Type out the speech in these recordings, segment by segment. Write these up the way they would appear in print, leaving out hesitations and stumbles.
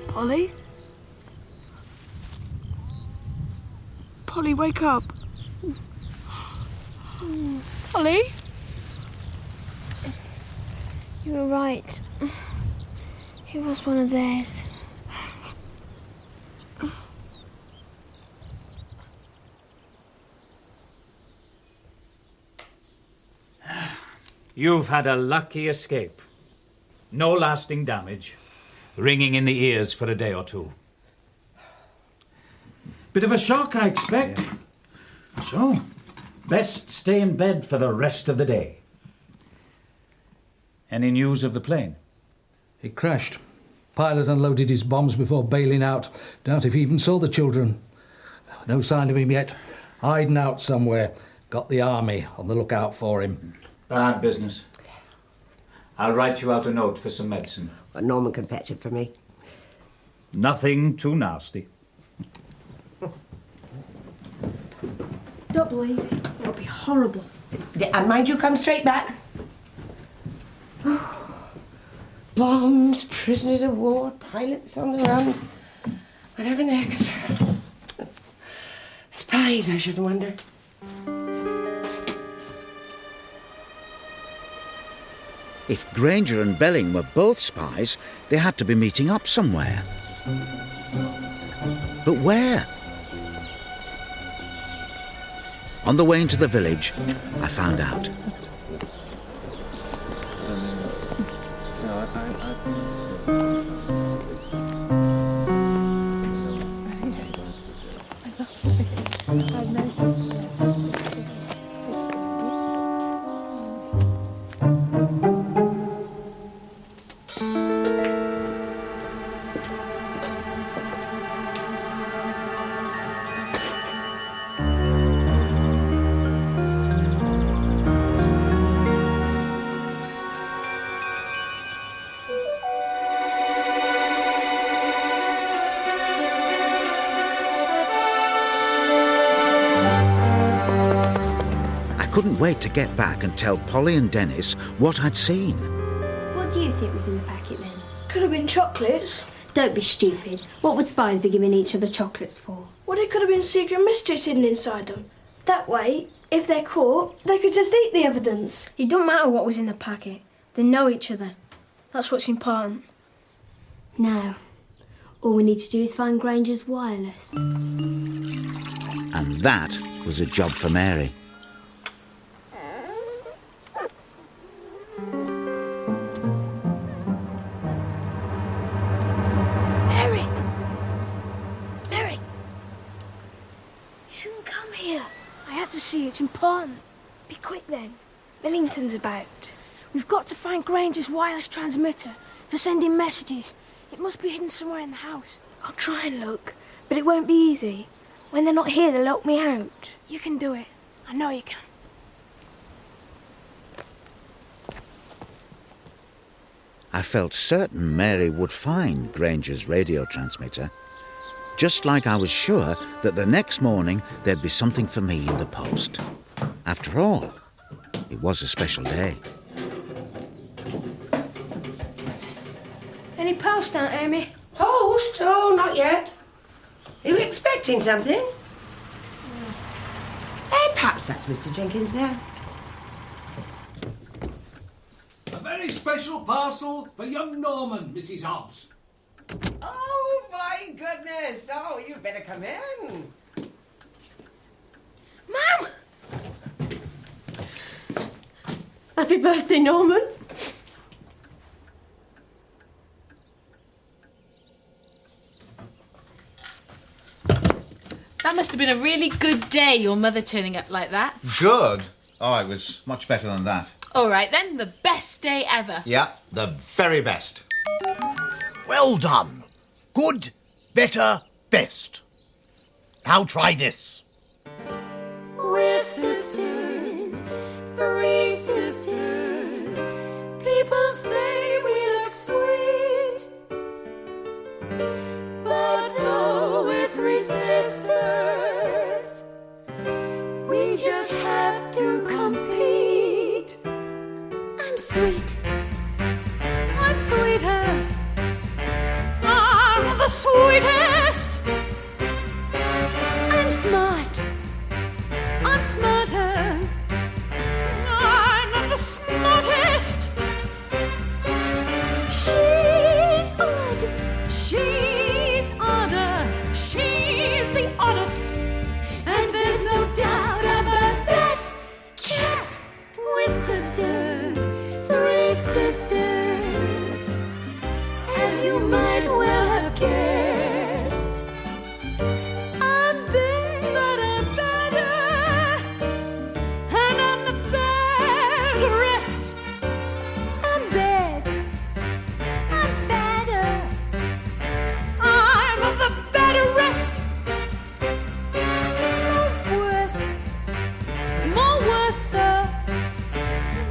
Polly? Polly, wake up. Polly? You were right. It was one of theirs. You've had a lucky escape. No lasting damage. Ringing in the ears for a day or two. Bit of a shock, I expect. Yeah. So, best stay in bed for the rest of the day. Any news of the plane? It crashed. Pilot unloaded his bombs before bailing out. Doubt if he even saw the children. No sign of him yet. Hiding out somewhere. Got the army on the lookout for him. Bad business. I'll write you out a note for some medicine. Well, Norman can fetch it for me. Nothing too nasty. Don't believe it. It'll be horrible. And mind you, come straight back. Bombs, prisoners of war, pilots on the run. Whatever next? Spies, I should wonder. If Granger and Belling were both spies, they had to be meeting up somewhere. But where? On the way into the village, I found out. I couldn't wait to get back and tell Polly and Dennis what I'd seen. What do you think was in the packet then? Could have been chocolates. Don't be stupid. What would spies be giving each other chocolates for? Well, it could have been secret mysteries hidden inside them. That way, if they're caught, they could just eat the evidence. It don't matter what was in the packet. They know each other. That's what's important. Now, all we need to do is find Granger's wireless. And that was a job for Mary. Mary! You shouldn't come here. I had to see, it's important. Be quick then. Millington's about. We've got to find Granger's wireless transmitter for sending messages. It must be hidden somewhere in the house. I'll try and look, but it won't be easy. When they're not here, they'll lock me out. You can do it. I know you can. I felt certain Mary would find Granger's radio transmitter, just like I was sure that the next morning there'd be something for me in the post. After all, it was a special day. Any post, Aunt Amy? Post? Oh, not yet. Are you expecting something? Perhaps that's Mr. Jenkins now. A very special parcel for young Norman, Mrs. Hobbs. Oh, my goodness. Oh, you'd better come in. Mum! Happy birthday, Norman. That must have been a really good day, your mother turning up like that. Good? Oh, it was much better than that. All right then, the best day ever. Yeah, the very best. Well done. Good, better, best. Now try this. We're sisters, 3 sisters. People say we look sweet, but no, we're 3 sisters. We just have to compete. I'm sweet. I'm sweeter. I'm the sweetest. I'm smart. I'm smarter. I'm the smartest. She's odd. She's odder. She's the oddest. And there's no doubt about that. Cat. We're sisters. 3 sisters. As you might well have guessed. I'm big, but I'm better. And I'm the betterest. I'm bad. I'm better. I'm the betterest. More worse. More worser.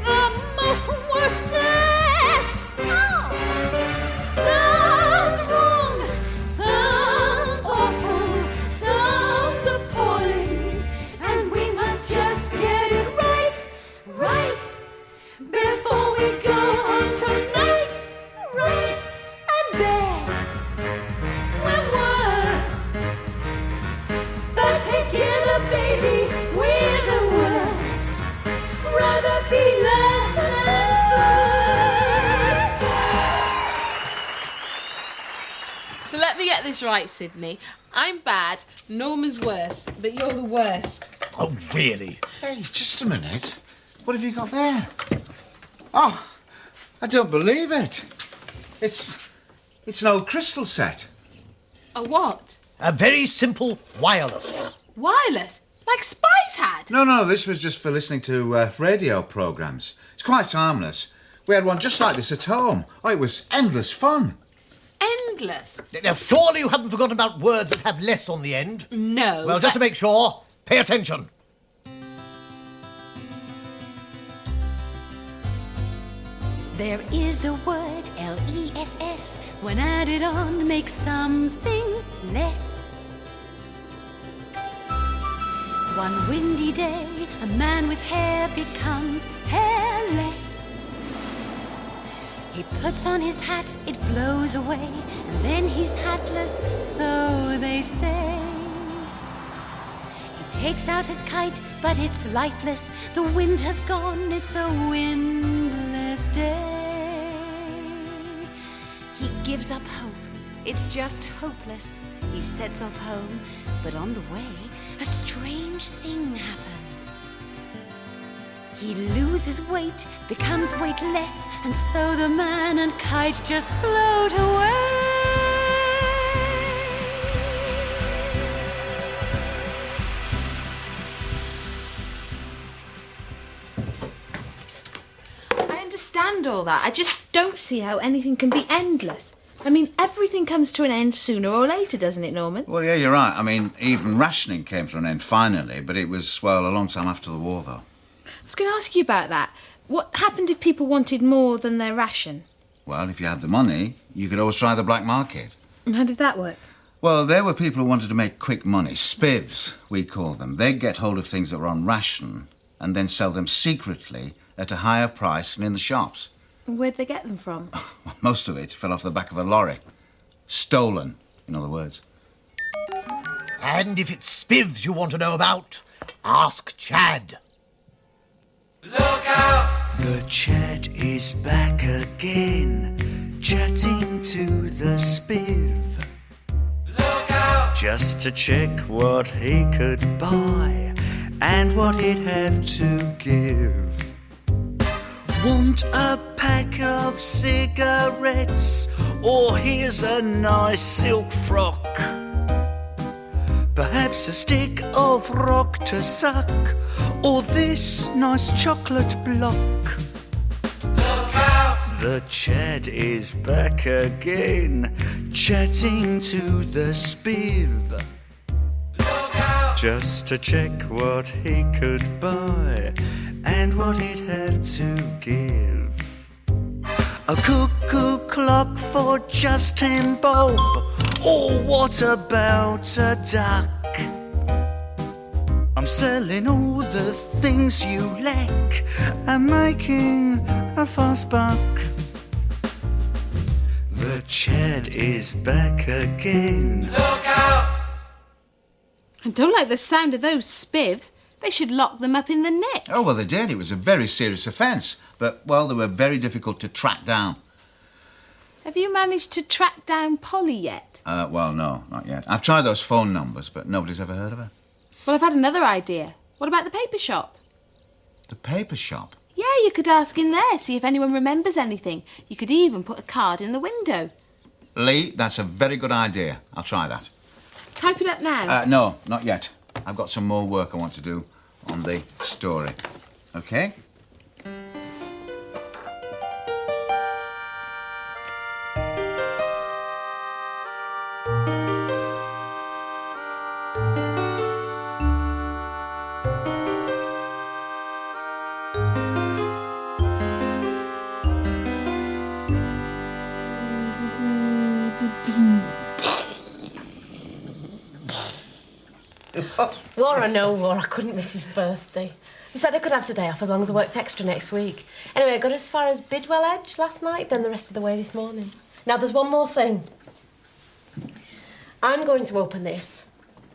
The most worstest. Oh. Sounds wrong. Sounds awful. Sounds appalling. And we must just get it right. Right. Before we go home tonight. Right. I'm bad. We're worse. But together, baby, we're the worst. Rather be last than first. So let me get this right, Sydney. I'm bad, Norman's worse, but you're the worst. Oh, really? Hey, just a minute. What have you got there? Oh, I don't believe it. It's an old crystal set. A what? A very simple wireless. Wireless? Like Spies had? No, this was just for listening to radio programmes. It's quite harmless. We had one just like this at home. Oh, it was endless fun. Endless? Now, surely you haven't forgotten about words that have less on the end. No. Well, just to make sure, pay attention. There is a word, L-E-S-S, when added on makes something less. One windy day, a man with hair becomes hairless. He puts on his hat, it blows away, and then he's hatless, so they say. He takes out his kite, but it's lifeless. The wind has gone, it's a windless day. He gives up hope, it's just hopeless. He sets off home, but on the way, a strange thing happens. He loses weight, becomes weightless, and so the man and kite just float away. I understand all that. I just don't see how anything can be endless. I mean, everything comes to an end sooner or later, doesn't it, Norman? Well, yeah, you're right. I mean, even rationing came to an end finally, but it was, well, a long time after the war, though. I was going to ask you about that. What happened if people wanted more than their ration? Well, if you had the money, you could always try the black market. And how did that work? Well, there were people who wanted to make quick money. Spivs, we call them. They'd get hold of things that were on ration and then sell them secretly at a higher price than in the shops. Where'd they get them from? Most of it fell off the back of a lorry. Stolen, in other words. And if it's spivs you want to know about, ask Chad. Look out! The Chad is back again, chatting to the spiv. Look out! Just to check what he could buy and what he'd have to give. Want a pack of cigarettes, or here's a nice silk frock? Perhaps a stick of rock to suck, or this nice chocolate block. Look out! The Chad is back again, chatting to the spiv. Look out! Just to check what he could buy and what he'd have to give. A cuckoo clock for just 10 bob, or what about a duck? I'm selling all the things you lack and making a fast buck. The Chad is back again. Look out! I don't like the sound of those spivs. They should lock them up in the neck. Oh, well, they did. It was a very serious offence. But, well, they were very difficult to track down. Have you managed to track down Polly yet? Well, no, not yet. I've tried those phone numbers, but nobody's ever heard of her. Well, I've had another idea. What about the paper shop? The paper shop? Yeah, you could ask in there, see if anyone remembers anything. You could even put a card in the window. Lee, that's a very good idea. I'll try that. Type it up now. No, not yet. I've got some more work I want to do on the story. OK? War or no war, I couldn't miss his birthday. He said I could have today off as long as I worked extra next week. Anyway, I got as far as Bidwell Edge last night, then the rest of the way this morning. Now, there's one more thing. I'm going to open this.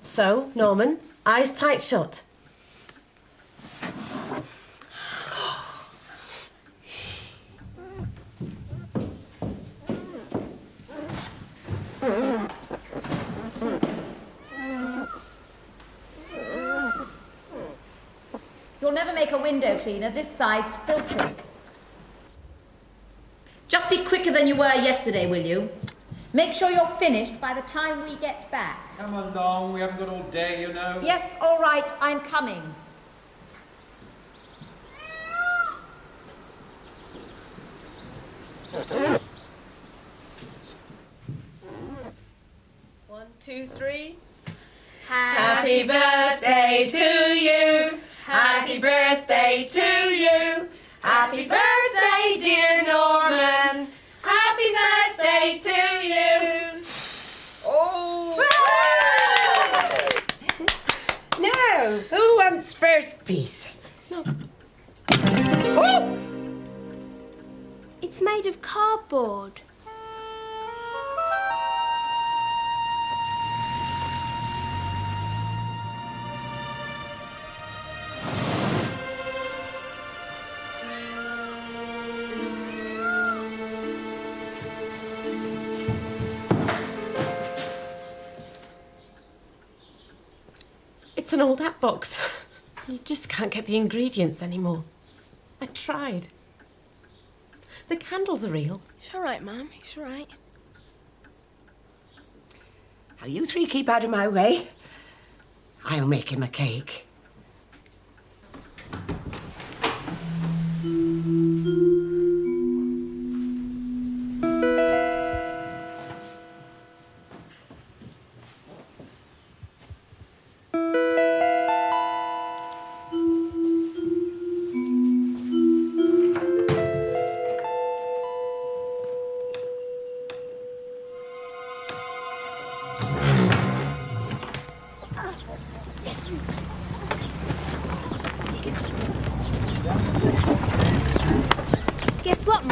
So, Norman, eyes tight shut. You'll never make a window cleaner. This side's filthy. Just be quicker than you were yesterday, will you? Make sure you're finished by the time we get back. Come along, we haven't got all day, you know. Yes, all right, I'm coming. One, two, three. Happy birthday to you. Happy birthday to you. Happy birthday, dear Norman. Happy birthday to you. Oh! Now, who wants first piece? No. Oh! It's made of cardboard. It's an old hat box. You just can't get the ingredients anymore. I tried. The candles are real. It's all right, Mum. It's all right. Now you three keep out of my way. I'll make him a cake.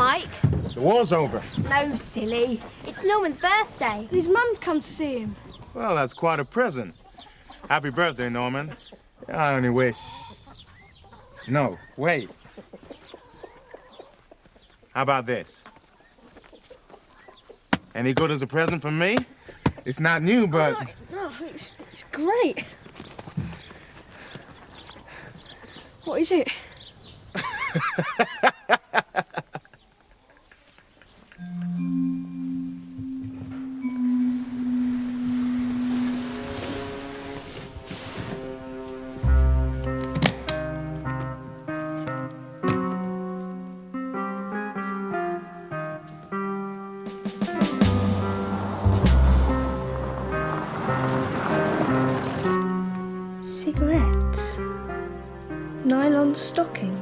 Mike. The war's over. No, silly. It's Norman's birthday. His mum's come to see him. Well, that's quite a present. Happy birthday, Norman. I only wish... No, wait. How about this? Any good as a present for me? It's not new, but... No, it's great. What is it? Cigarettes. Nylon stockings.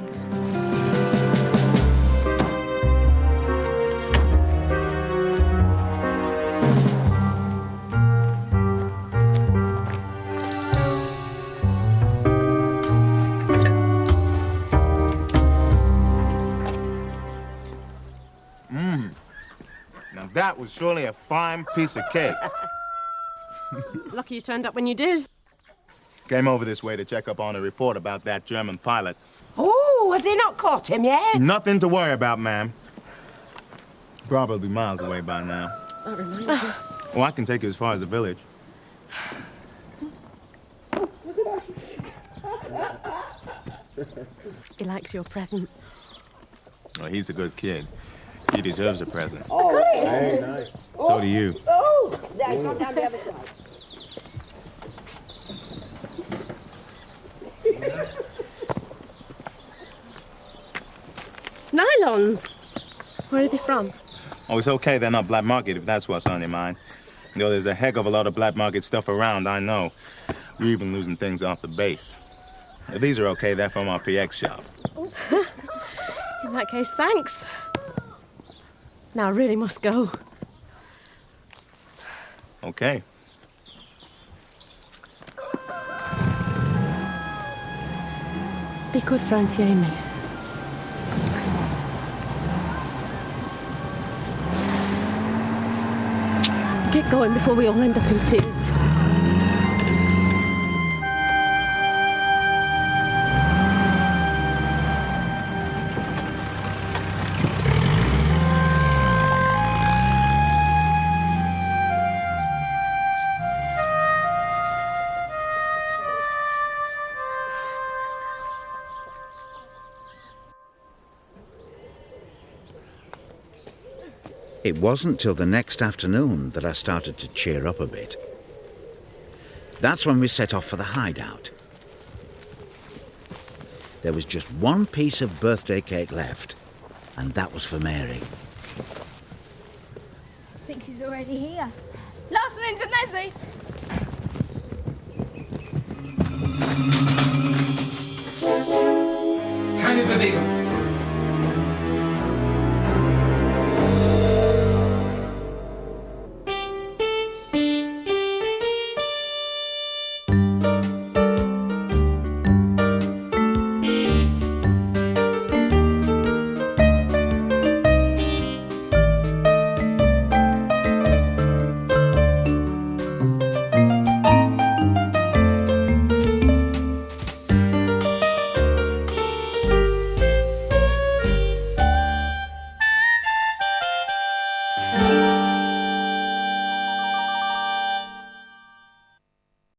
Now that was surely a fine piece of cake. Lucky you turned up when you did. Came over this way to check up on a report about that German pilot. Oh, have they not caught him yet? Nothing to worry about, ma'am. Probably miles away by now. That reminds me. Well, I can take you as far as the village. He likes your present. Well, he's a good kid. He deserves a present. Oh, Hey, nice. So do you. Oh, there, gone down the other side. Nylons? Where are they from? Oh, it's okay. They're not black market, if that's what's on your mind. You know, there's a heck of a lot of black market stuff around, I know. We're even losing things off the base. These are okay. They're from our PX shop. In that case, thanks. Now I really must go. Okay. Be good for Auntie Amy. Get going before we all end up in tears. It wasn't till the next afternoon that I started to cheer up a bit. That's when we set off for the hideout. There was just one piece of birthday cake left, and that was for Mary. I think she's already here. Last one into Nessie!